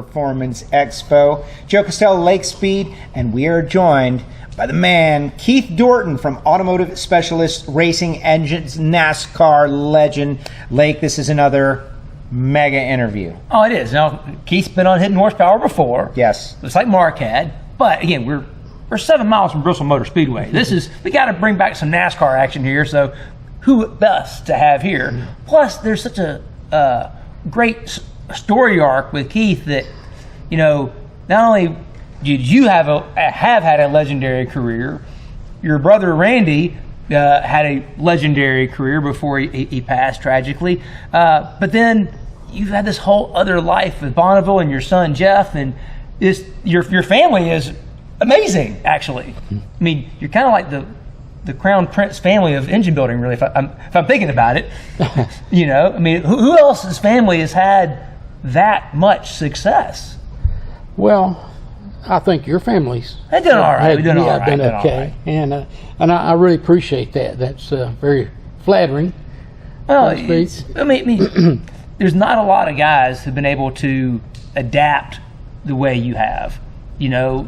Performance Expo. Joe Castello, Lake Speed, and we are joined by the man, Keith Dorton from Automotive Specialists, Racing Engines, NASCAR legend. Lake, this is another mega interview. Oh, it is. Now, Keith's been on Hidden Horsepower before. Yes. It's like Mark had. But again, we're 7 miles from Bristol Motor Speedway. We got to bring back some NASCAR action here. So who best to have here? Plus, there's such a great story arc with Keith that, you know, not only did you have had a legendary career, your brother Randy had a legendary career before he passed tragically, but then you've had this whole other life with Bonneville and your son Jeff, and your family is amazing, actually. I mean, you're kind of like the Crown Prince family of engine building, really, if I'm thinking about it. You know, I mean, who else's family has had that much success? Well, I think your family's done all right. Done okay, all right. And I really appreciate that. That's very flattering. Well, I mean, there's not a lot of guys who've been able to adapt the way you have. You know,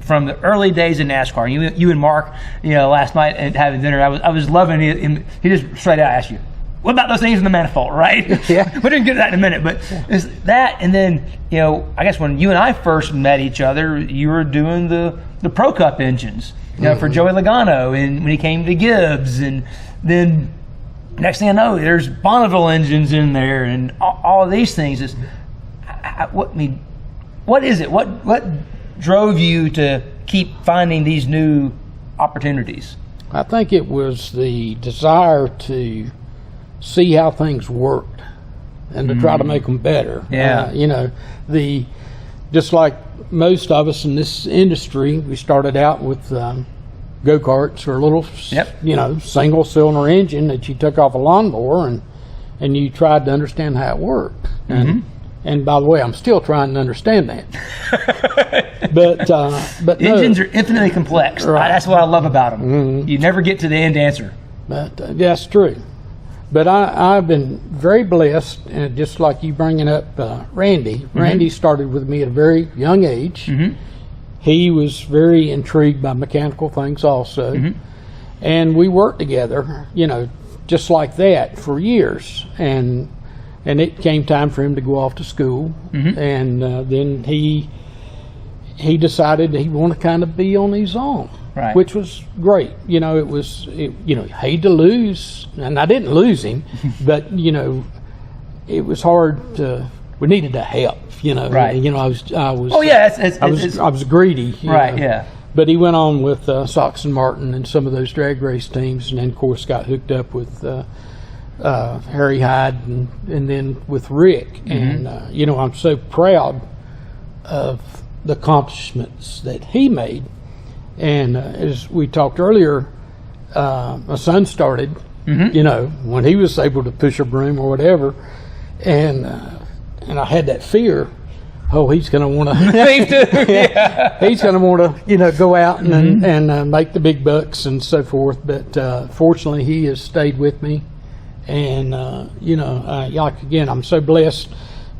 from the early days in NASCAR. You and Mark, you know, last night and having dinner, I was loving it. He just straight out asked you, "What about those things in the manifold?" Right? Yeah. We're gonna get to that in a minute, but it's that, and then, you know, I guess when you and I first met each other, you were doing the Pro Cup engines, you know, for Joey Logano, and when he came to Gibbs, and then next thing I know, there's Bonneville engines in there, and all of these things. What is it? What drove you to keep finding these new opportunities? I think it was the desire to see how things worked and to try to make them better. Yeah. You know, just like most of us in this industry, we started out with go-karts or a little, you know, single-cylinder engine that you took off a lawnmower and you tried to understand how it worked. And by the way, I'm still trying to understand that. but engines are infinitely complex. Right. That's what I love about them. You never get to the end answer. But that's true. But I've been very blessed, and just like you bringing up Randy. Randy started with me at a very young age. He was very intrigued by mechanical things also. And we worked together, you know, just like that for years. And it came time for him to go off to school, and then he decided that he wanted to kind of be on his own, which was great. You know, you know, hated to lose, and I didn't lose him, but you know, it was hard to. We needed to help, you know. Right. You know, I was. Oh yeah, I was greedy. Right. know. Yeah. But he went on with Sox and Martin and some of those drag race teams, and then of course got hooked up with. Harry Hyde and then with Rick, and you know, I'm so proud of the accomplishments that he made. And as we talked earlier, my son started, you know, when he was able to push a broom or whatever, and I had that fear. Oh, he's going to want to. He's going to want to, you know, go out and make the big bucks and so forth. But fortunately, he has stayed with me. And, you know, like again, I'm so blessed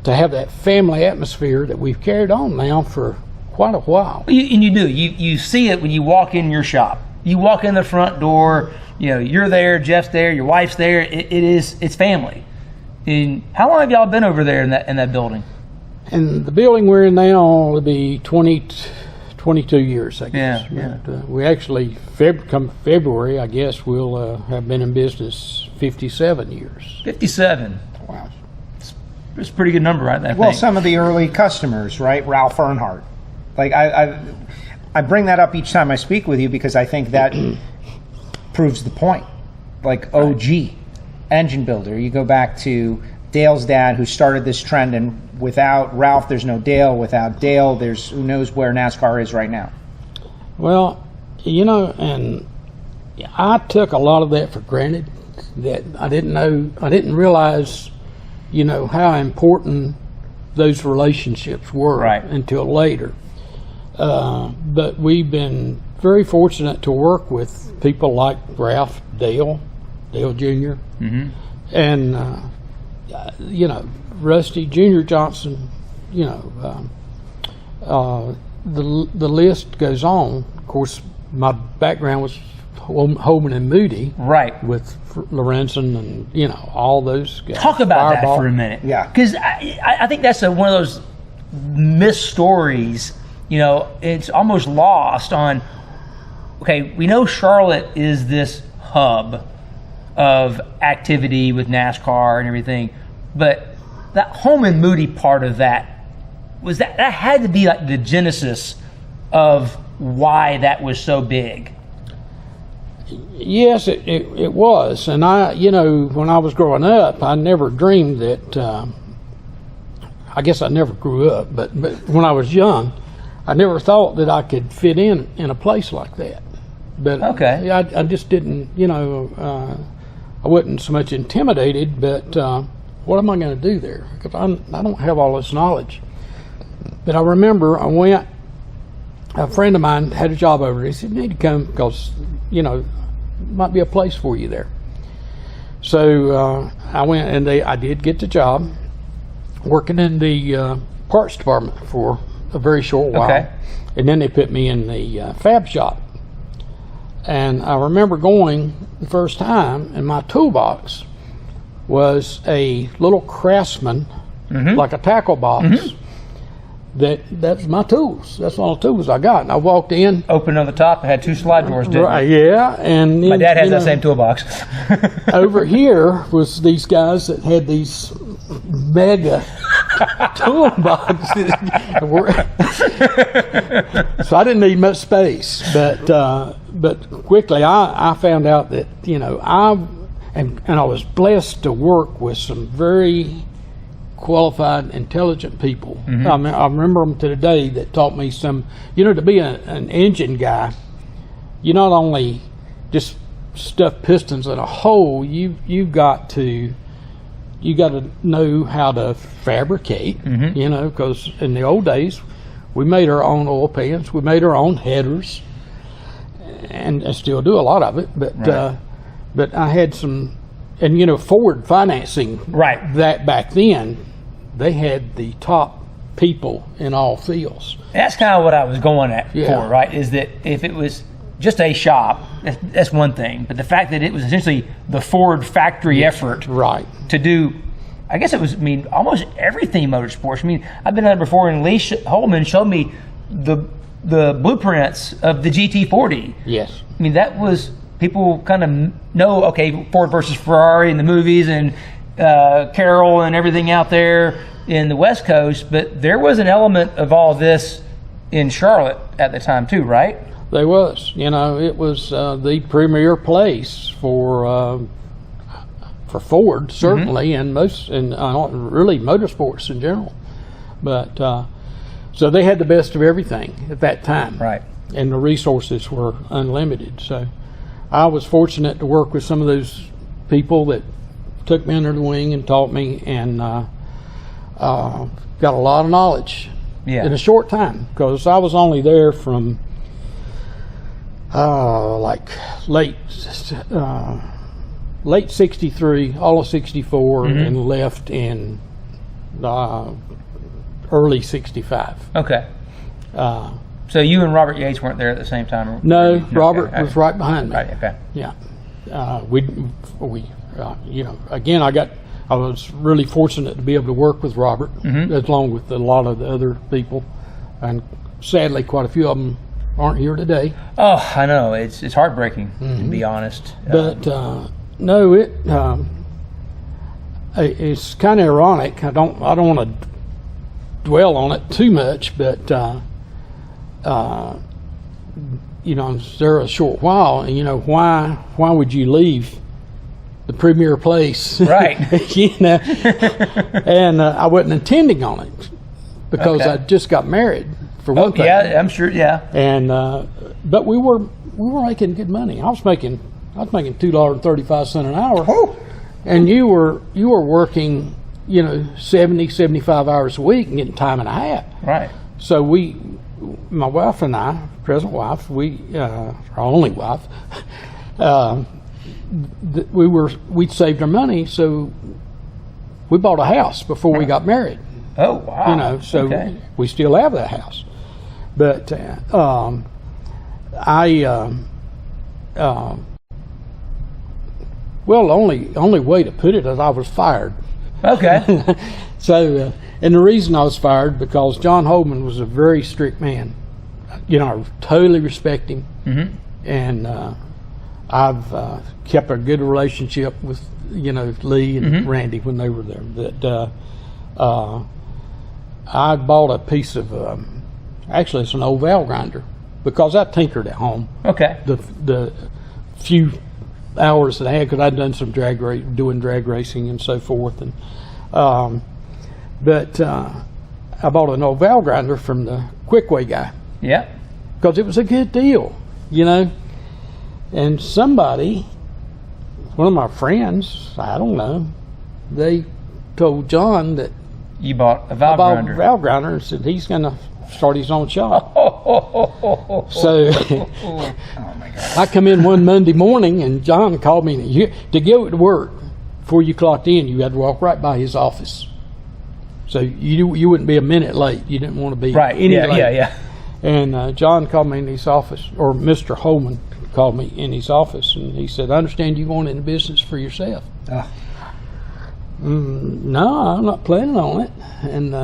to have that family atmosphere that we've carried on now for quite a while. And you do. You see it when you walk in your shop. You walk in the front door, you know, you're there, Jeff's there, your wife's there. It's family. And how long have y'all been over there in that building? And the building we're in now will be 22 years, I guess. Yeah. But, we actually, come February, I guess, we'll have been in business 57 years. 57. Wow. It's a pretty good number, right? Well, some of the early customers, right? Ralph Earnhardt. Like, I bring that up each time I speak with you because I think that proves the point. Like OG, engine builder. You go back to Dale's dad who started this trend, and without Ralph, there's no Dale. Without Dale, there's who knows where NASCAR is right now. Well, you know, and I took a lot of that for granted. That I didn't realize, you know, how important those relationships were until later. But we've been very fortunate to work with people like Ralph, Dale Jr., and you know, Rusty Jr. Johnson, the list goes on. Of course, my background was Holman-Moody, right, with Lorenzen and all those guys. Talk about Fireball. that for a minute, Yeah. because I think that's one of those missed stories. It's almost lost on. Okay, we know Charlotte is this hub of activity with NASCAR and everything, but that Holman-Moody part of that had to be like the genesis of why that was so big. Yes, it was, and when I was growing up, I never dreamed that. I guess I never grew up, but when I was young, I never thought that I could fit in a place like that. But okay, I just didn't. I wasn't so much intimidated, but what am I going to do there? Because I don't have all this knowledge. But I remember I went. A friend of mine had a job over there. He said, "You need to come because might be a place for you there." So I went, and I did get the job working in the parts department for a very short while. Okay. And then they put me in the fab shop. And I remember going the first time, and my toolbox was a little Craftsman, like a tackle box. That's my tools. That's all the tools I got. And I walked in. Open on the top, it had 2 slide doors, didn't Right, it? yeah. And My dad has that same toolbox. over here was these guys that had these mega toolboxes. So I didn't need much space, but quickly I found out that and I was blessed to work with some very qualified, intelligent people. I remember them to the day that taught me some. To be an engine guy, you not only just stuff pistons in a hole. You've got to know how to fabricate. Because in the old days, we made our own oil pans, we made our own headers, and I still do a lot of it. But Right. but I had some, and Ford financing. Right. That back then, they had the top people in all fields. That's kind of what I was going at Yeah. for, right? Is that if it was just a shop, that's one thing. But the fact that it was essentially the Ford factory effort Right. to do, I guess it was, almost everything motorsports. I've been there before, and Lee Holman showed me the blueprints of the GT40. Yes. That was, people kind of know, okay, Ford versus Ferrari in the movies and Carroll and everything out there in the West Coast, but there was an element of all this in Charlotte at the time too, right? There was. It was the premier place for Ford, certainly, and really motorsports in general. But so they had the best of everything at that time, Right. and the resources were unlimited. So I was fortunate to work with some of those people that took me under the wing and taught me, and got a lot of knowledge in a short time, because I was only there from like late '63, all of '64, and left in early '65. Okay. So you and Robert Yates weren't there at the same time? No, Robert okay. was right behind me. Right, okay. Yeah. Again, I was really fortunate to be able to work with Robert, along with a lot of the other people, and sadly, quite a few of them aren't here today. Oh, I know. It's heartbreaking, to be honest. But no, it's kind of ironic. I don't want to dwell on it too much, but I was there a short while, and why would you leave the premier place? Right. And I wasn't intending on it, because Okay. I just got married, for one thing. Yeah, I'm sure, yeah. And but we were making good money. I was making $2.35 an hour. Oh. And you were working 70, 75 hours a week and getting time and a half. Right. So my wife and I, present wife, our only wife, we'd saved our money, so we bought a house before we got married. Oh, wow. You know, so Okay. we still have that house. But well, the only way to put it is I was fired. Okay. So, and the reason I was fired because John Holman was a very strict man. You know, I totally respect him, and I've kept a good relationship with Lee and Randy when they were there. But I bought a piece of actually it's an old valve grinder because I tinkered at home. Okay. The few hours that I had because I'd done some drag racing and so forth, and but I bought an old valve grinder from the Quickway guy. Yeah. Because it was a good deal, and somebody, one of my friends, I don't know, they told John that You bought a I valve bought grinder. a valve grinder and said he's going to start his own shop. So Oh my God. I come in one Monday morning and John called me. To go to work, before you clocked in, you had to walk right by his office. So you wouldn't be a minute late. You didn't want to be Right. any late. Yeah. And John called me in his office, or Mr. Holman called me in his office, and he said, "I understand you going into business for yourself." Oh. No, I'm not planning on it. And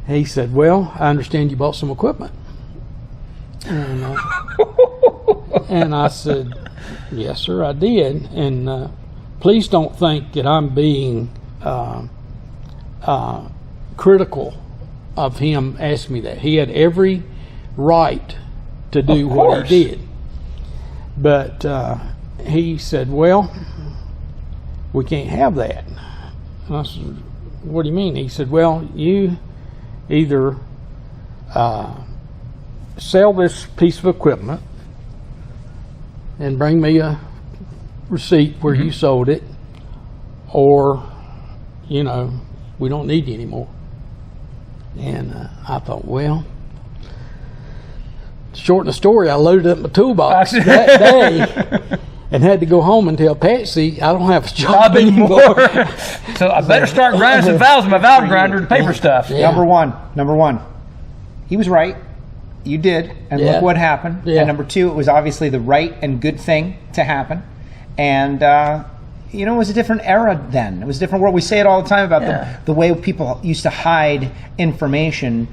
he said, "Well, I understand you bought some equipment." And I said, "Yes, sir, I did." And please don't think that I'm being critical of him asking me that. He had every right to do Of what course. he did. But he said, "Well, we can't have that." And I said, "What do you mean?" He said, "Well, you either sell this piece of equipment and bring me a receipt where you sold it, or, we don't need you anymore." And I thought, well, to shorten the story, I loaded up my toolbox that day and had to go home and tell Patsy I don't have a job anymore. So I better start grinding some valves with my valve grinder to pay for stuff. Yeah. Number one, he was right. You did, and Yeah. look what happened. Yeah. And number two, it was obviously the right and good thing to happen. And it was a different era then. It was a different world. We say it all the time about the way people used to hide information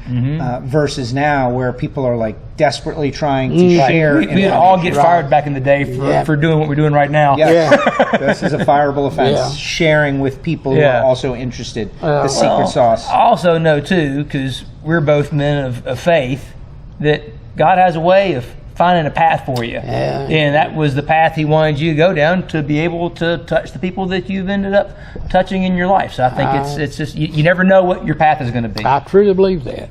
versus now, where people are like desperately trying to share. We'd all get fired back in the day for doing what we're doing right now. Yeah. This is a fireable offense. Yeah. Sharing with people who Yeah. are also interested. The secret sauce. I also know too, because we're both men of faith, that God has a way of finding a path for you. Yeah. And that was the path he wanted you to go down, to be able to touch the people that you've ended up touching in your life. So I think it's just, you never know what your path is going to be. I truly believe that,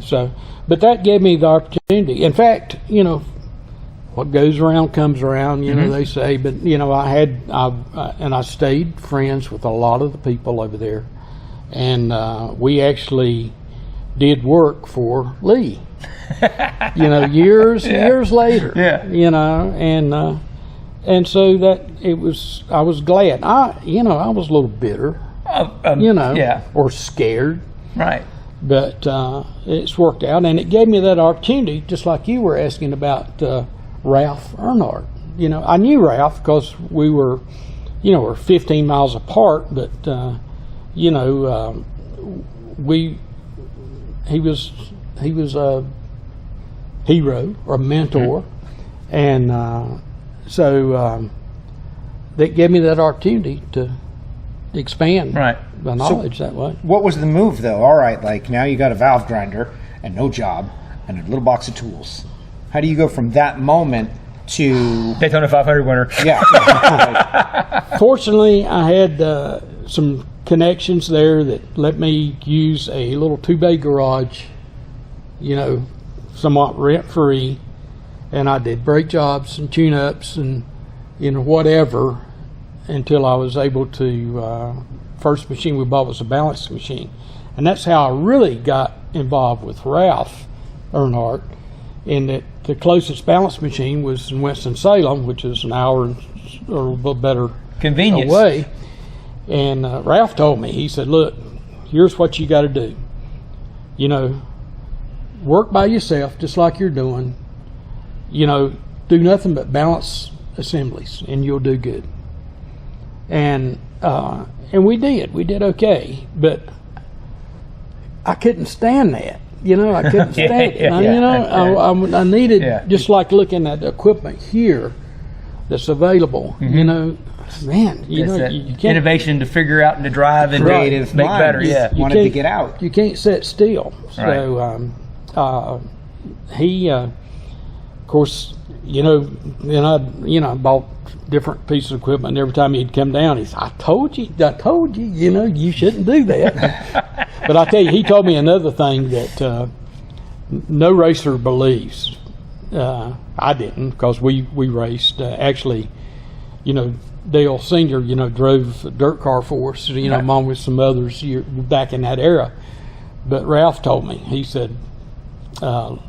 so, but that gave me the opportunity. In fact, what goes around comes around, they say, but, I stayed friends with a lot of the people over there. And we actually did work for Lee. Years later. Yeah. And so that I was glad. I was a little bitter, Yeah. or scared, Right. but it's worked out, and it gave me that opportunity, just like you were asking about Ralph Earnhardt. I knew Ralph because we were, we're 15 miles apart, but he was a hero or mentor, and so that gave me that opportunity to expand Right. my knowledge that way. What was the move, though? All right, like now you got a valve grinder and no job and a little box of tools. How do you go from that moment to Daytona 500 winner. Fortunately, I had some connections there that let me use a little 2-bay garage, somewhat rent-free, and I did brake jobs and tune-ups and whatever until I was able to. First machine we bought was a balance machine, and that's how I really got involved with Ralph Earnhardt. In that the closest balance machine was in Winston-Salem, which is an hour or a little better Convenience. away. And Ralph told me, he said, look, here's what you got to do. You know, work by yourself just like you're doing. You know, do nothing but balance assemblies and you'll do good. And we did okay, but I couldn't stand that. You know, I couldn't stand it. I needed, just like looking at the equipment here that's available, you know, man, you can't. Innovation to figure out and to drive and creative make better, wanted to get out. You can't sit still. So he, of course, you know, and I bought different pieces of equipment, and every time he'd come down, he said, I told you, you know, you shouldn't do that. But I tell you, he told me another thing that no racer believes. I didn't, because we raced. Actually, you know, Dale Sr., you know, drove a dirt car for us, you know, along with some others back in that era. But Ralph told me, he said, don't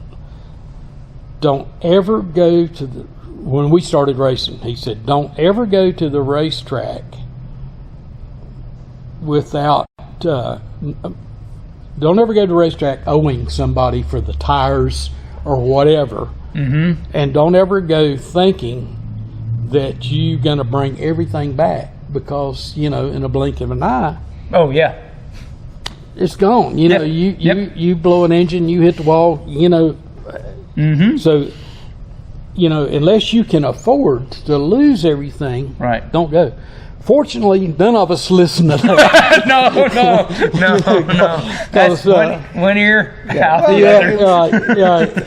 ever go to the, when we started racing, he said, don't ever go to the racetrack without, don't ever go to the racetrack owing somebody for the tires or whatever. Mm-hmm. And don't ever go thinking that you're going to bring everything back, because, you know, in a blink of an eye, it's gone. You know, you blow an engine, you hit the wall, you know. Mm-hmm. So, you know, unless you can afford to lose everything, don't go. Fortunately, none of us listen to that. no. That's one ear out the other.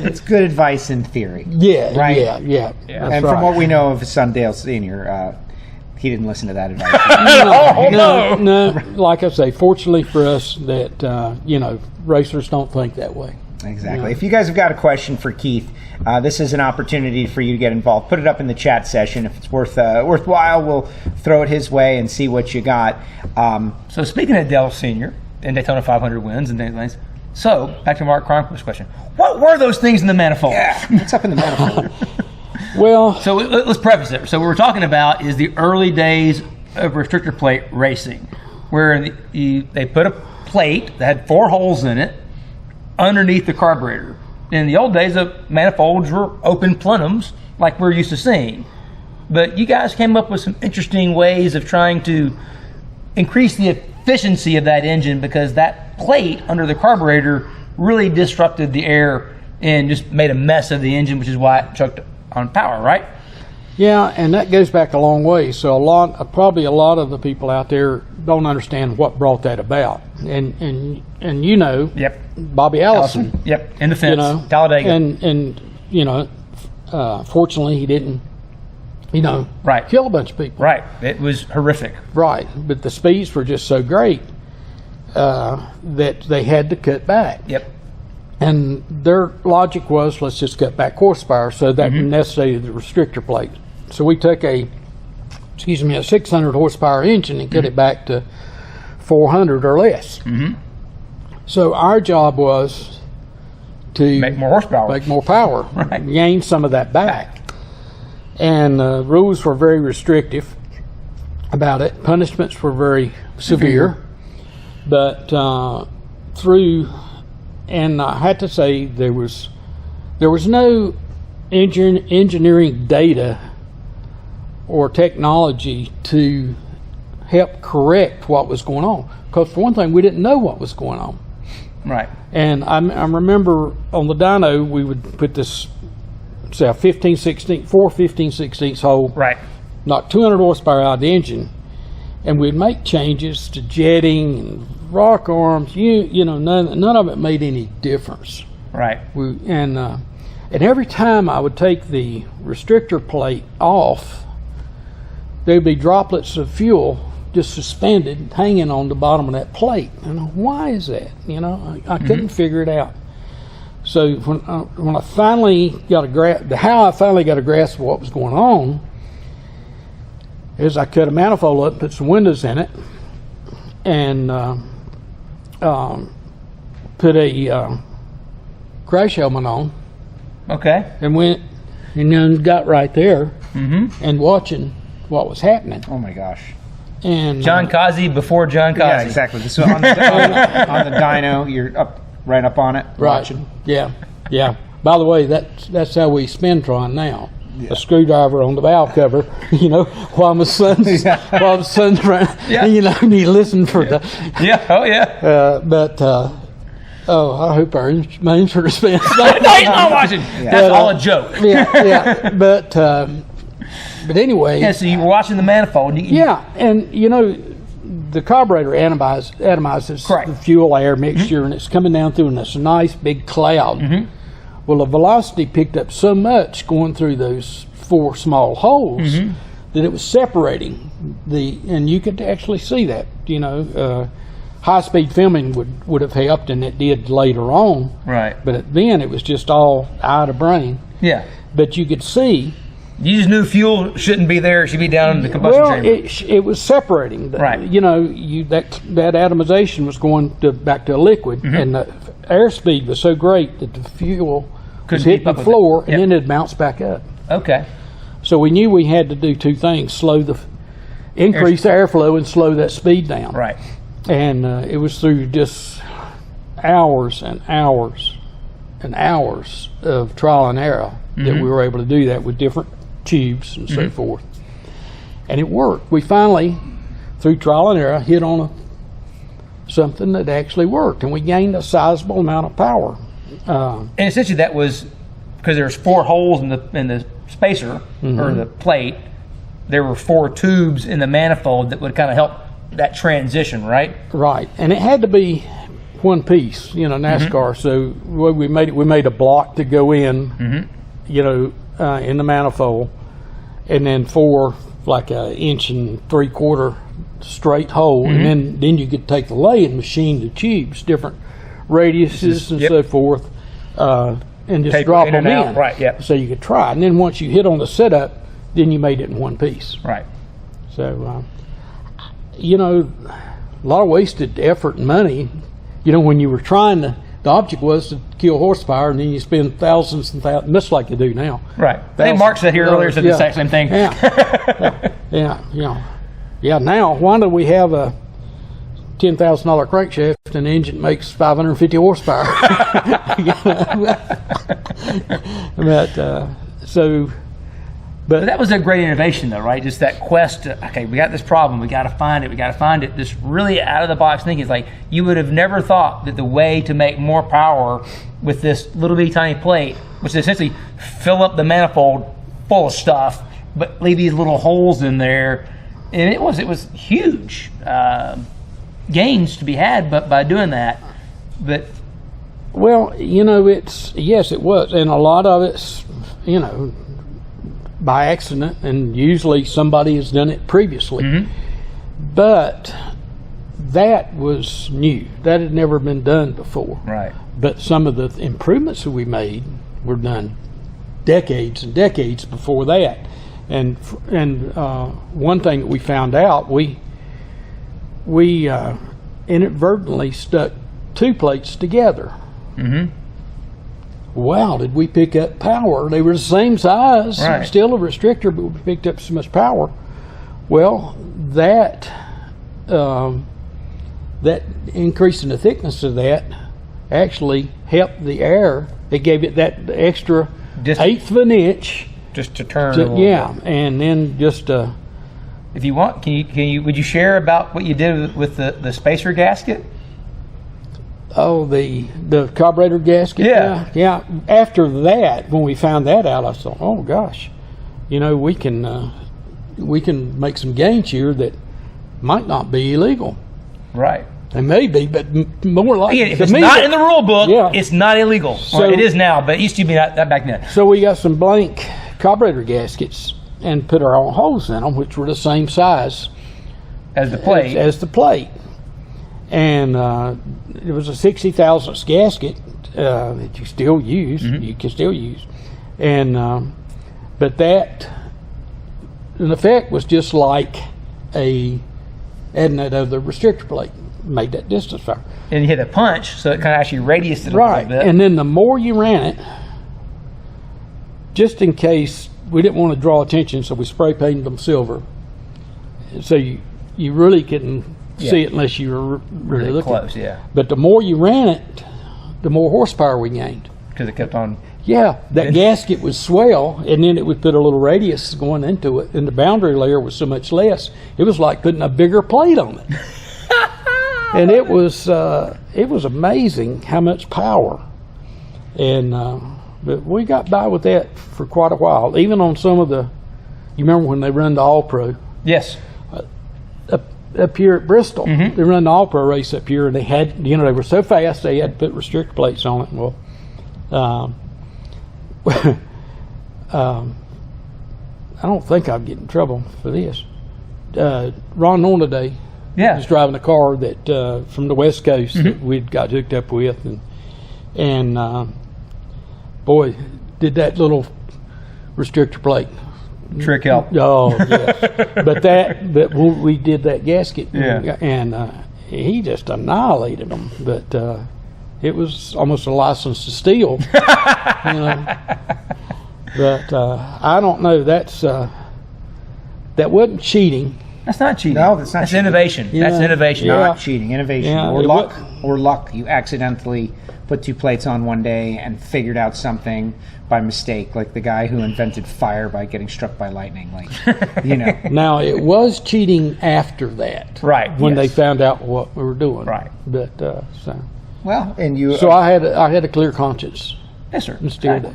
It's good advice in theory. Yeah. And from what we know of his son Dale Sr., he didn't listen to that advice. No. Like I say, fortunately for us, that you know, racers don't think that way. Exactly. Yeah. If you guys have got a question for Keith, this is an opportunity for you to get involved. Put it up in the chat session. If it's worthwhile, we'll throw it his way and see what you got. So speaking of Dale Sr. and Daytona 500 wins and things, so back to Mark Cronquist's question. What were those things in the manifold? Yeah, what's up in the manifold? Well, so let's preface it. So what we're talking about is the early days of restrictor plate racing, where they put a plate that had 4 holes in it underneath the carburetor. In the old days, the manifolds were open plenums like we're used to seeing. But you guys came up with some interesting ways of trying to increase the efficiency of that engine, because that plate under the carburetor really disrupted the air and just made a mess of the engine, which is why it choked on power, right? Yeah, and that goes back a long way. So probably a lot of the people out there don't understand what brought that about. And you know, Bobby Allison. In the fence, you know, Talladega. And you know, fortunately he didn't, you know, kill a bunch of people. Right, it was horrific. Right, but the speeds were just so great that they had to cut back. And their logic was, let's just cut back horsepower, so that necessitated the restrictor plate. So we took a 600 horsepower engine and cut it back to 400 or less. So our job was to make more horsepower, make more power, gain some of that back. And rules were very restrictive about it. Punishments were very severe, but and I had to say there was no engineering data or technology to help correct what was going on. Because for one thing, we didn't know what was going on. Right. And I remember on the dyno, we would put this, say, a 15/16 hole, knock 200 horsepower out of the engine, and we'd make changes to jetting and rock arms. You know, none of it made any difference. Right. And every time I would take the restrictor plate off, there'd be droplets of fuel just suspended, hanging on the bottom of that plate. And why is that? You know, I couldn't figure it out. So when I finally got how I finally got a grasp of what was going on, is I cut a manifold up, put some windows in it, and put a crash helmet on. Okay. And went and then got right there and watching what was happening. Oh my gosh. And John Kazi before John Kazi. Yeah, exactly. This is on the dyno. You're right up on it. right, Watching. yeah. By the way, that's how we spin-tron now. Yeah. A screwdriver on the valve cover, while my son's running, Yeah. and you listen for the. Yeah. Oh yeah. I hope my insurance pays. No, he's not watching. That's all a joke. yeah. But anyway. Yeah. So you were watching the manifold. Yeah, and the carburetor atomizes Correct. the fuel air mixture, and it's coming down through this nice big cloud. Mm-hmm. Well, the velocity picked up so much going through those 4 small holes that it was separating and you could actually see that. High-speed filming would have helped, and it did later on. Right. But then it was just all eye to brain. Yeah. But you could see. You just knew fuel shouldn't be there. It should be down in the combustion chamber. It was separating. Right. That atomization was going back to a liquid, and the airspeed was so great that the fuel Couldn't was hitting keep up the with floor, it. and then it'd bounce back up. Okay. So we knew we had to do 2 things: increase the airflow and slow that speed down. Right. And it was through just hours and hours and hours of trial and error that we were able to do that with different tubes and so forth. And it worked. We finally, through trial and error, hit on something that actually worked, and we gained a sizable amount of power. And essentially that was because there's 4 holes in the spacer or the plate. There were 4 tubes in the manifold that would kind of help that transition, right? Right, and it had to be one piece, NASCAR. So we made a block to go in, in the manifold, and then 4 like a 1.75 inch straight hole, and then you could take the lathe and machine the tubes, different radiuses and so forth, and just Taper drop in them and out. in. Right, yep. So you could try, and then once you hit on the setup, then you made it in one piece. Right. So, a lot of wasted effort and money, when you were trying to. The object was to kill horsepower, and then you spend thousands and thousands, much like you do now. Right. I think Mark said here earlier, said the exact same thing. Yeah. Now, why do we have a $10,000 crankshaft and the engine makes 550 horsepower? But that was a great innovation, though, right? Just that quest to, okay, we got this problem, we got to find it. This really out-of-the-box thinking is like, you would have never thought that the way to make more power with this little bitty tiny plate was to essentially fill up the manifold full of stuff, but leave these little holes in there. And it was huge gains to be had but by doing that. But well, yes, it was. And a lot of it's, by accident, and usually somebody has done it previously. But that was new. That had never been done before. Right. But some of the improvements that we made were done decades and decades before that. And one thing that we found out, we inadvertently stuck 2 plates together. Wow, did we pick up power? They were the same size, right. Still a restrictor, but we picked up so much power. Well, that increase in the thickness of that actually helped the air. It gave it that extra 1/8 of an inch. Just to turn a little bit. And then just if you want, would you share about what you did with the spacer gasket? Oh, the carburetor gasket? Yeah. After that, when we found that out, I thought, oh gosh, we can make some gains here that might not be illegal. Right. They may be, but more likely. Again, if it's not in the rule book, yeah. It's not illegal. So, it is now, but it used to be not that back then. So we got some blank carburetor gaskets and put our own holes in them, which were the same size as the plate. As the plate. And it was a 60 thousandths gasket that you still use. You can still use. And but that, in effect, was just like adding that other restrictor plate. Made that distance fire. And you hit a punch, so it kind of actually radiused it a right. little bit. And then the more you ran it, just in case we didn't want to draw attention, so we spray painted them silver. So you really couldn't see it unless you were really looking close. Yeah, But the more you ran it, the more horsepower we gained. because it kept on. Yeah, that gasket would swell, and then it would put a little radius going into it, and the boundary layer was so much less. It was like putting a bigger plate on it. And it was amazing how much power. And but we got by with that for quite a while. Even on some of the, you remember when they run the All Pro Yes. up here at Bristol? They run the All Pro race up here, and they had, they were so fast they had to put restrictor plates on it. Well, I don't think I'll get in trouble for this. Ron Nornaday was driving a car that from the West Coast that we'd got hooked up with, and boy, did that little restrictor plate Trick help. Oh, yes. But that we did that gasket, and he just annihilated them. But it was almost a license to steal, But I don't know. That wasn't cheating. That's not cheating. No, that's not cheating. Innovation. Yeah. That's innovation. Yeah. Not cheating, innovation, Yeah, or it luck. Or luck. You accidentally put two plates on one day and figured out something by mistake, like the guy who invented fire by getting struck by lightning. Like, Now it was cheating after that, Right, When yes. they found out what we were doing, Right. But Well, and you. so I had a clear conscience Yes, sir. instead.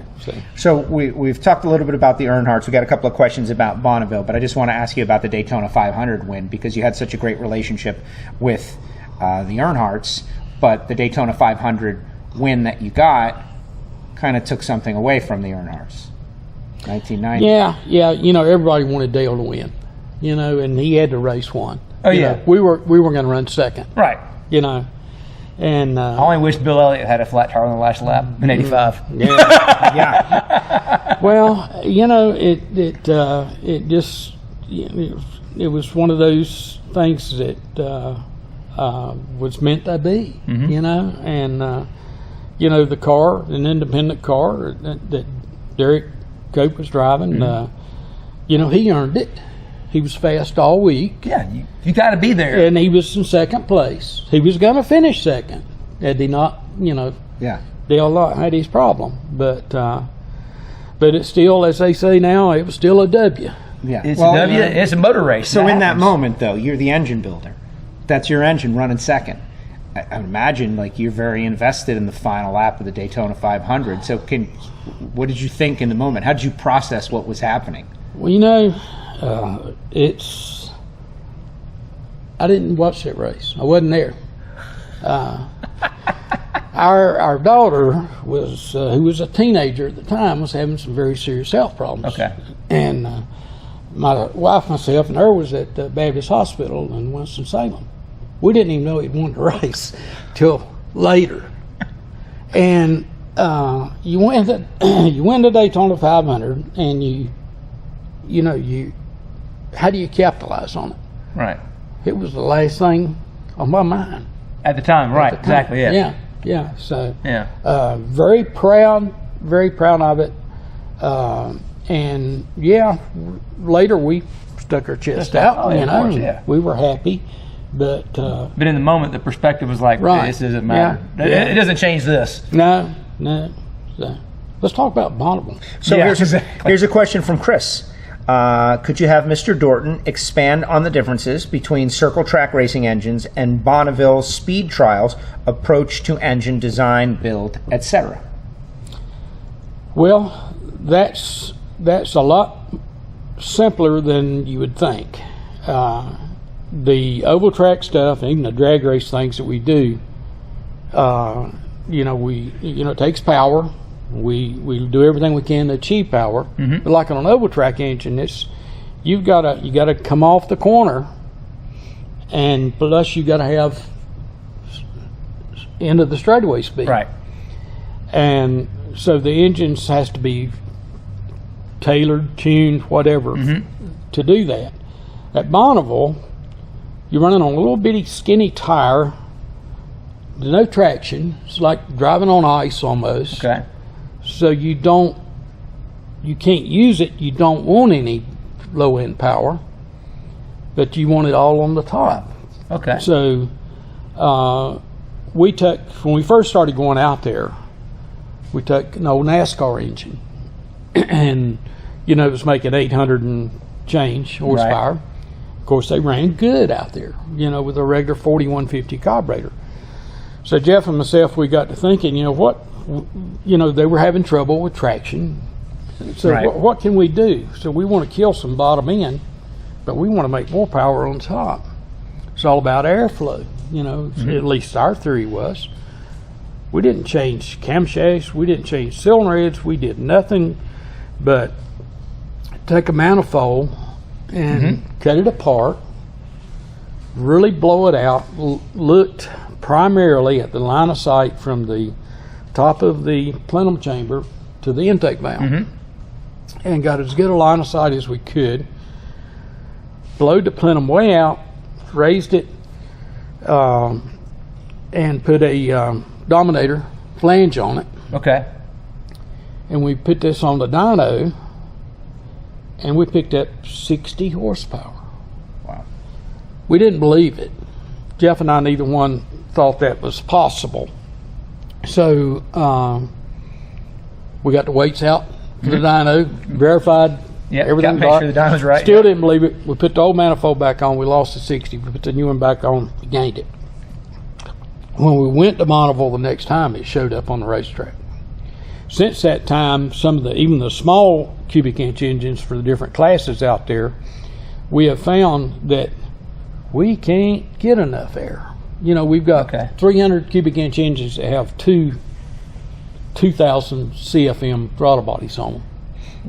So we've talked a little bit about the Earnhardts. We got a couple of questions about Bonneville, but I just want to ask you about the Daytona 500 win, because you had such a great relationship with the Earnhardts, but the Daytona 500 win that you got kind of took something away from the Earnhardts. 1990. Yeah. Everybody wanted Dale to win, and he had to race one. Oh, yeah. We were going to run second, Right. And I only wish Bill Elliott had a flat tire on the last lap in '85. Yeah. well, it just it was one of those things that was meant to be, and the car, an independent car that Derek Cope was driving, he earned it. He was fast all week. Yeah, you got to be there. And he was in second place. He was going to finish second, had he not, Yeah. Dale Lott had his problem. But it's still, as they say now, it was still a W. Yeah. It's a W. It's a motor race. So in that happens. moment, though, you're the engine builder. That's your engine running second. I imagine you're very invested in the final lap of the Daytona 500. So what did you think in the moment? How did you process what was happening? Well, I didn't watch that race. I wasn't there. Our daughter was, who was a teenager at the time, was having some very serious health problems. Okay. And my wife, myself, and her was at the Baptist Hospital in Winston-Salem. We didn't even know he'd won the race till later. And you win the Daytona 500, and how do you capitalize on it? Right. It was the last thing on my mind. At the time, right? Exactly. Yeah. Yeah. So, Yeah. very proud of it. And later we stuck our chest out. Oh, yeah, of course, and yeah. we were happy, but But in the moment, the perspective was like, Right. this doesn't matter. Yeah. It doesn't change this. no. So, let's talk about Bonneville. So Yeah, here's exactly. a question from Chris. Could you have Mr. Dorton expand on the differences between circle track racing engines and Bonneville speed trials, approach to engine design, build, etc.? Well, that's a lot simpler than you would think. The oval track stuff, and even the drag race things that we do, it takes power. We do everything we can to achieve power. But like on an oval track engine, you got to come off the corner, and plus you got to have end of the straightaway speed. Right. And so the engines has to be tailored, tuned, whatever, to do that. At Bonneville, you're running on a little bitty skinny tire, no traction. It's like driving on ice almost. Okay. So you can't use it. You don't want any low end power. but you want it all on the top. Okay. So we took, when we first started going out there, we took an old NASCAR engine, and it was making 800 and change horsepower. Right. Of course, they ran good out there, with a regular 4150 carburetor. So Jeff and myself, we got to thinking, they were having trouble with traction. So Right. what can we do? So we want to kill some bottom end, but we want to make more power on top. It's all about airflow, at least our theory was. We didn't change camshafts, we didn't change cylinder heads, we did nothing but take a manifold and cut it apart, really blow it out, looked primarily at the line of sight from the top of the plenum chamber to the intake valve, and got as good a line of sight as we could, blowed the plenum way out, raised it, and put a Dominator flange on it. Okay. And we put this on the dyno, and we picked up 60 horsepower. Wow. We didn't believe it. Jeff and I, neither one thought that was possible. So we got the weights out for the dyno, verified everything. Got to make sure the dyno's right. Still didn't believe it. We put the old manifold back on. We lost the 60. We put the new one back on. We gained it. When we went to Bonneville the next time, it showed up on the racetrack. Since that time, even the small cubic inch engines for the different classes out there, we have found that we can't get enough air. We've got 300 cubic inch engines that have 2,000 CFM throttle bodies on them.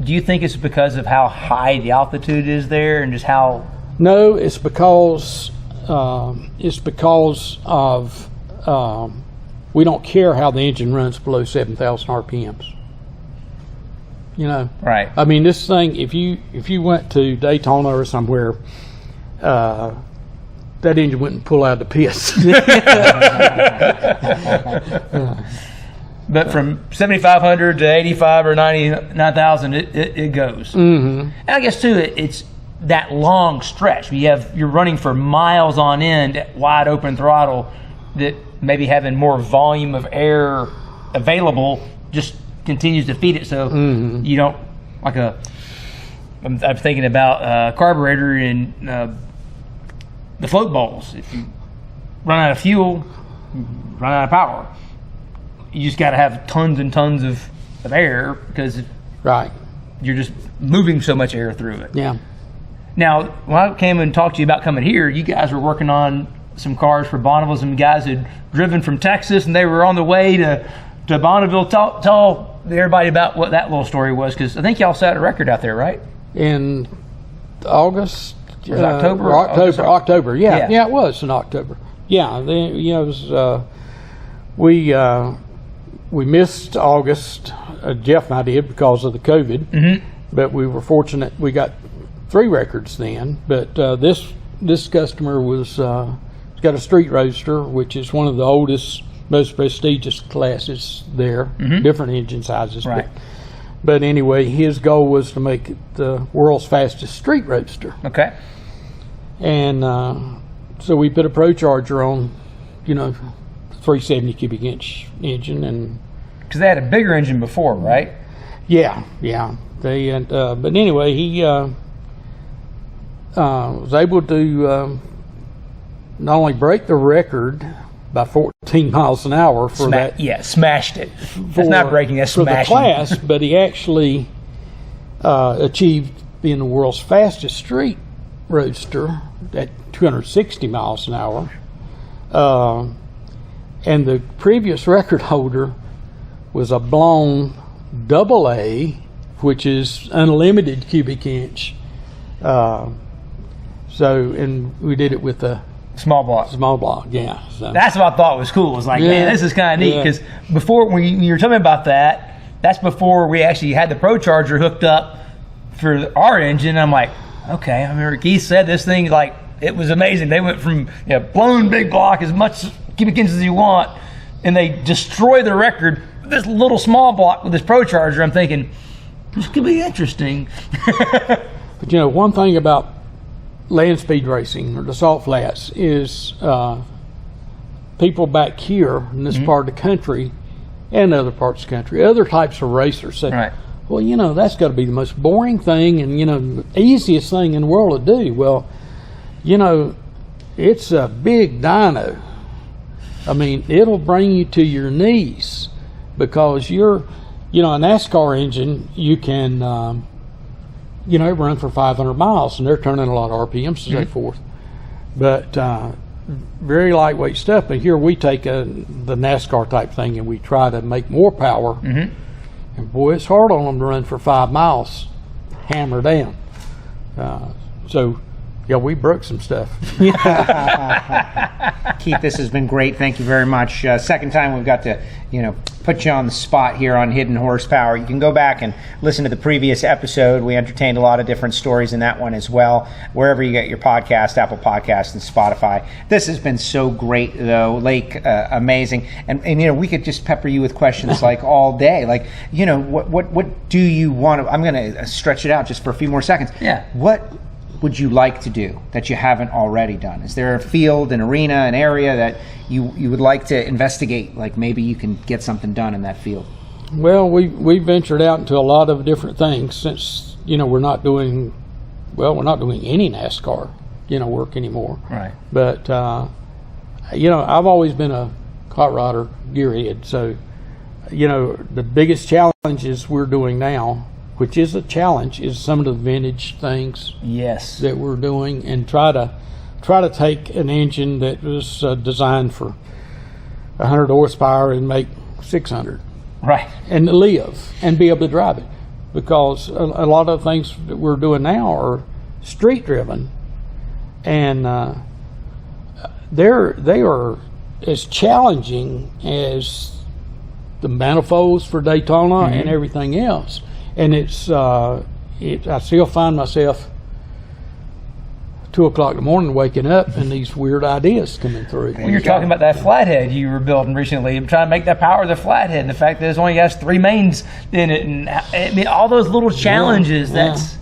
Do you think it's because of how high the altitude is there and just how? No, it's because of we don't care how the engine runs below 7,000 RPMs. Right. I mean, this thing, if you went to Daytona or somewhere, that engine wouldn't pull out the piss. But from 7,500 to 85 or 99,000, it goes. And I guess too, it's that long stretch. You're running for miles on end at wide open throttle, that maybe having more volume of air available just continues to feed it. So you don't I'm thinking about carburetor and the float balls. If you run out of fuel, run out of power. You just got to have tons and tons of air because you're just moving so much air through it. Yeah. Now, when I came and talked to you about coming here, you guys were working on some cars for Bonneville. Some guys had driven from Texas and they were on the way to Bonneville. Tell everybody about what that little story was, because I think y'all set a record out there, right? In August. Was it October? October. Yeah, it was in October. Yeah, it was. We missed August. Jeff and I did because of the COVID, but we were fortunate. We got 3 records then. But this customer was got a street roadster, which is one of the oldest, most prestigious classes there. Different engine sizes, right? But anyway, his goal was to make it the world's fastest street roadster. Okay. And so we put a Pro Charger on, 370 cubic inch engine, and because they had a bigger engine before, right? Yeah. They and but anyway, he was able to not only break the record by 14 miles an hour for that. Yeah, smashed it. That's not breaking, that's smashing. For the class, but he actually achieved being the world's fastest street roadster at 260 miles an hour. And the previous record holder was a blown AA, which is unlimited cubic inch. And we did it with a small block, yeah. So. That's what I thought was cool. It was like, man, this is kind of neat, because before, when you were telling me about that, that's before we actually had the Pro Charger hooked up for our engine. I'm like, okay, I remember Keith said this thing, like, it was amazing. They went from blown big block, as much cubic inches as you want, and they destroy the record with this little small block with this Pro Charger. I'm thinking, this could be interesting. But one thing about land speed racing or the salt flats is people back here in this part of the country and other parts of the country, other types of racers say, Right. well, you know, that's got to be the most boring thing and, you know, the easiest thing in the world to do. Well, you know, it's a big dyno. I mean, it'll bring you to your knees because you're, you know, a NASCAR engine, you can, you know, run for 500 miles and they're turning a lot of RPMs and so forth. But very lightweight stuff. But here we take the NASCAR type thing and we try to make more power. And boy, it's hard on them to run for 5 miles, hammer down. So, yeah, we broke some stuff. Keith, this has been great. Thank you very much. Second time we've got to, you know, put you on the spot here on Hidden Horsepower. You can go back and listen to the previous episode. We entertained a lot of different stories in that one as well. Wherever you get your podcast, Apple Podcasts and Spotify. This has been so great, though. Lake, amazing. And you know, we could just pepper you with questions like all day. Like, you know, what do you want to? I'm going to stretch it out just for a few more seconds. Yeah. What would you like to do that you haven't already done? Is there a field, an arena, an area that you would like to investigate? Like maybe you can get something done in that field. Well, we ventured out into a lot of different things since, you know, we're not doing any NASCAR, you know, work anymore. Right. But, you know, I've always been a hot rodder gearhead. So, you know, the biggest challenges we're doing now, which is a challenge, is some of the vintage things Yes. that we're doing and try to take an engine that was designed for 100 horsepower and make 600 Right. and live and be able to drive it, because a lot of the things that we're doing now are street driven and they are as challenging as the manifolds for Daytona and everything else. And it's I still find myself 2 o'clock in the morning waking up and these weird ideas coming through. When you're talking about that flathead you were building recently, I'm trying to make that power of the flathead, and the fact that it only has 3 mains in it, and I mean all those little challenges. That's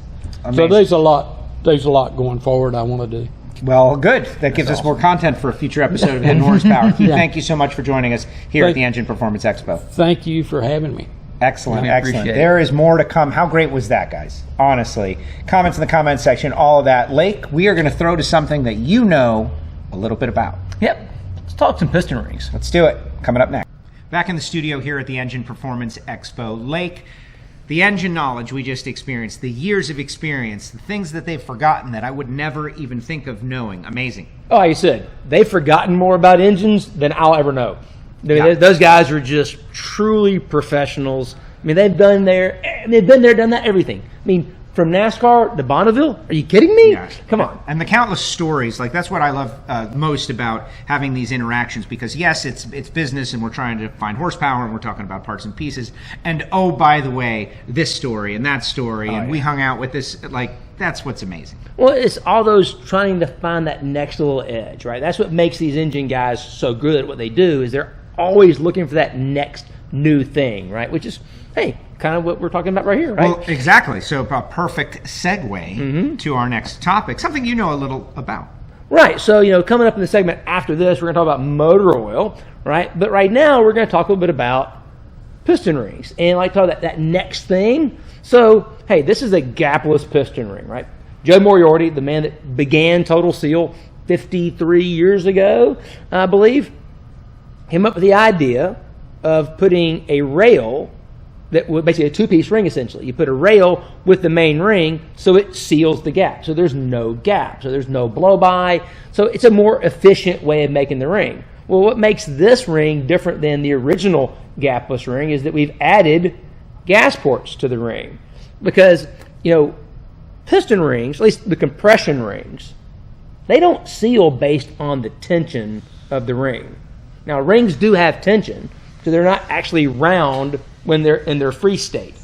so there's a lot going forward I want to do. Well, good. That gives us more content for a future episode of Hidden Horsepower. Keith, thank you so much for joining us here at the Engine Performance Expo. Thank you for having me. Excellent, We excellent. appreciate it. There is more to come. How great was that, guys? Honestly. Comments in the comment section, all of that. Lake, we are going to throw to something that you know a little bit about. Yep. Let's talk some piston rings. Let's do it. Coming up next. Back in the studio here at the Engine Performance Expo. Lake, the engine knowledge we just experienced, the years of experience, the things that they've forgotten that I would never even think of knowing. Amazing. Oh, like you said, they've forgotten more about engines than I'll ever know. I mean, Yeah. those guys are just truly professionals. I mean, they've been there, done that, everything. I mean, from NASCAR to Bonneville, are you kidding me? Yeah. Come on. And the countless stories, like that's what I love most about having these interactions, because yes, it's business and we're trying to find horsepower and we're talking about parts and pieces. And oh, by the way, this story and that story, and we hung out with this, like that's what's amazing. Well, it's all those trying to find that next little edge, right? That's what makes these engine guys so good at what they do, is they're always looking for that next new thing, right? Which is, hey, kind of what we're talking about right here, right? Well, exactly. So a perfect segue to our next topic, something you know a little about. Right. So, you know, coming up in the segment after this, we're going to talk about motor oil, right? But right now, we're going to talk a little bit about piston rings and like talk about that next thing. So, hey, this is a gapless piston ring, right? Joe Moriarty, the man that began Total Seal 53 years ago, I believe, came up with the idea of putting a rail that was basically a 2-piece ring, essentially. You put a rail with the main ring so it seals the gap. So there's no gap. So there's no blow-by. So it's a more efficient way of making the ring. Well, what makes this ring different than the original gapless ring is that we've added gas ports to the ring. Because, you know, piston rings, at least the compression rings, they don't seal based on the tension of the ring. Now, rings do have tension, so they're not actually round when they're in their free state.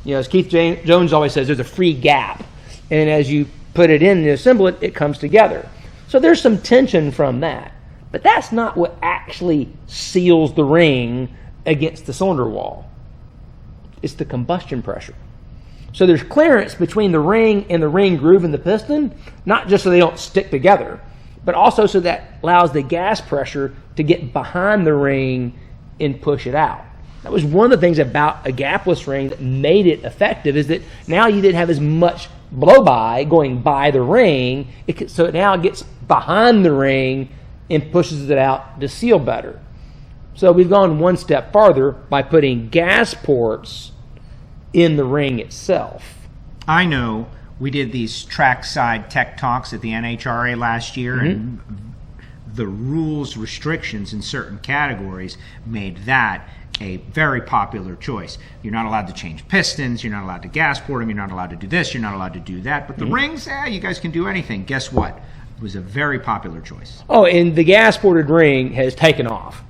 You know, as Keith Jones always says, there's a free gap. And as you put it in and assemble it, it comes together. So there's some tension from that. But that's not what actually seals the ring against the cylinder wall. It's the combustion pressure. So there's clearance between the ring and the ring groove in the piston, not just so they don't stick together, but also so that allows the gas pressure to get behind the ring and push it out. That was one of the things about a gapless ring that made it effective, is that now you didn't have as much blow-by going by the ring, so now it gets behind the ring and pushes it out to seal better. So we've gone one step farther by putting gas ports in the ring itself. I know we did these trackside tech talks at the NHRA last year, and the rules restrictions in certain categories made that a very popular choice. You're not allowed to change pistons, you're not allowed to gas port them, you're not allowed to do this, you're not allowed to do that, but the rings, you guys can do anything. Guess what? It was a very popular choice. Oh, and the gas ported ring has taken off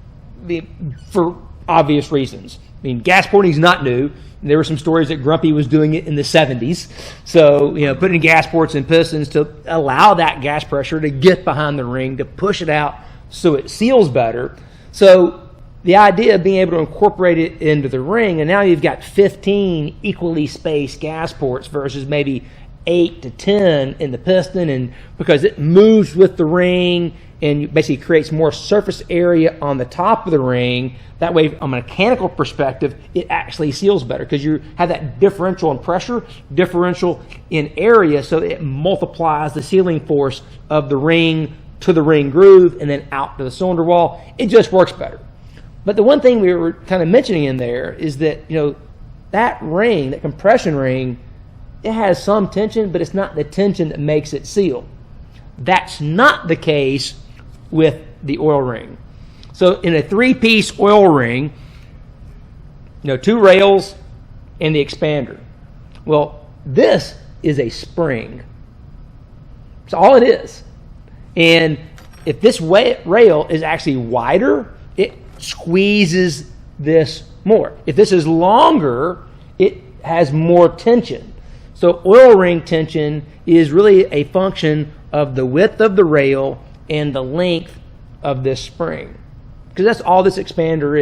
for obvious reasons. I mean, gas porting is not new. There were some stories that Grumpy was doing it in the 70s. So, putting gas ports and pistons to allow that gas pressure to get behind the ring, to push it out so it seals better. So the idea of being able to incorporate it into the ring, and now you've got 15 equally spaced gas ports versus maybe 8 to 10 in the piston, and because it moves with the ring and basically creates more surface area on the top of the ring. That way, from a mechanical perspective, it actually seals better because you have that differential in pressure, differential in area, so it multiplies the sealing force of the ring to the ring groove and then out to the cylinder wall. It just works better. But the one thing we were kind of mentioning in there is that, that ring, that compression ring, it has some tension, but it's not the tension that makes it seal. That's not the case with the oil ring. So in a 3-piece oil ring, 2 rails and the expander. Well, this is a spring. That's all it is. And if this rail is actually wider, it squeezes this more. If this is longer, it has more tension. So oil ring tension is really a function of the width of the rail and the length of this spring. Because that's all this expander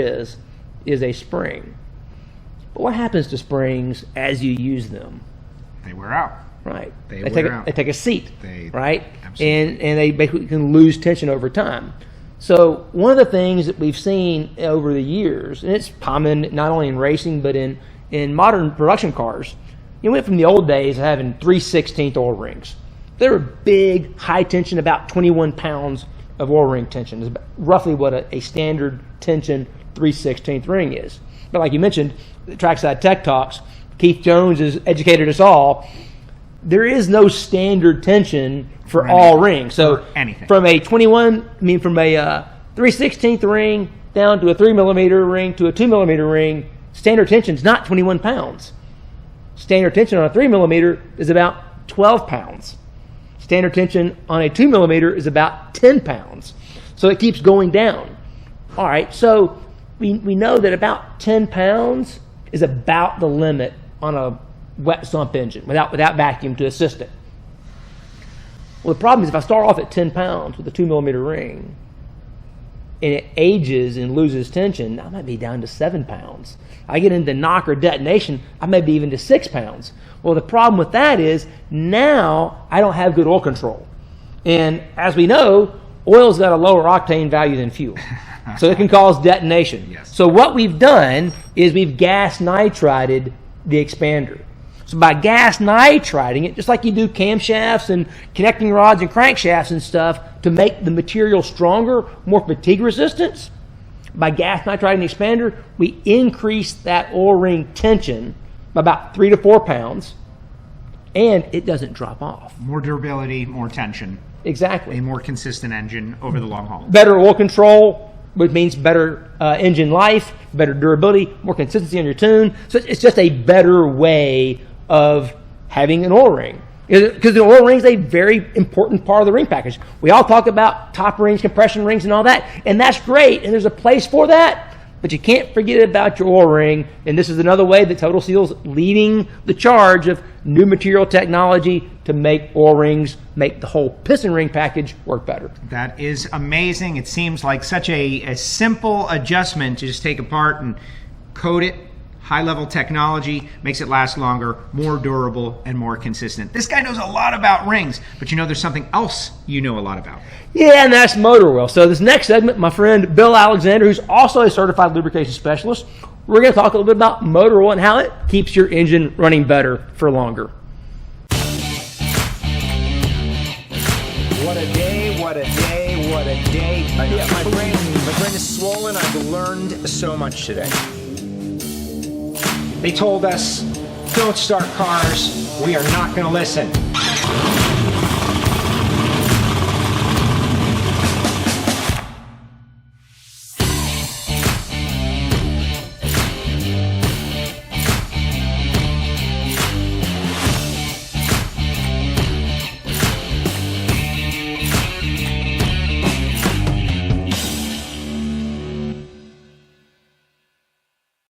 is a spring. But what happens to springs as you use them? They wear out. Right. They take a seat, right? Absolutely. And they basically can lose tension over time. So one of the things that we've seen over the years, and it's common not only in racing but in modern production cars, you went from the old days of having 3/16 oil rings. They were big, high tension, about 21 pounds of oil ring tension. Is roughly what a standard tension 3/16 ring is. But like you mentioned, the Trackside Tech Talks, Keith Jones has educated us all. There is no standard tension for all rings. So anything. From a 3/16 ring down to a 3mm ring to a 2mm ring, standard tension is not 21 pounds. Standard tension on a 3mm is about 12 pounds. Standard tension on a 2mm is about 10 pounds. So it keeps going down. All right, so we know that about 10 pounds is about the limit on a wet sump engine without vacuum to assist it. Well, the problem is if I start off at 10 pounds with a 2mm ring and it ages and loses tension, I might be down to 7 pounds. I get into knock or detonation, I may be even to 6 pounds. Well, the problem with that is now I don't have good oil control. And as we know, oil's got a lower octane value than fuel. So it can cause detonation. Yes. So what we've done is we've gas nitrided the expander. So by gas nitriding it, just like you do camshafts and connecting rods and crankshafts and stuff to make the material stronger, more fatigue resistance, by gas nitriding the expander, we increase that oil ring tension by about 3 to 4 pounds, and it doesn't drop off. More durability, more tension. Exactly. A more consistent engine over the long haul. Better oil control, which means better engine life, better durability, more consistency on your tune. So it's just a better way of having an oil ring. Because the oil ring is a very important part of the ring package. We all talk about top rings, compression rings, and all that, and that's great, and there's a place for that, but you can't forget about your oil ring, and this is another way that Total Seal's leading the charge of new material technology to make oil rings, make the whole piston ring package work better. That is amazing. It seems like such a simple adjustment to just take apart and coat it, high-level technology, makes it last longer, more durable, and more consistent. This guy knows a lot about rings, but you know there's something else you know a lot about. Yeah, and that's motor oil. So this next segment, my friend Bill Alexander, who's also a certified lubrication specialist, we're going to talk a little bit about motor oil and how it keeps your engine running better for longer. What a day, what a day, what a day. My brain is swollen. I've learned so much today. They told us, don't start cars. We are not going to listen.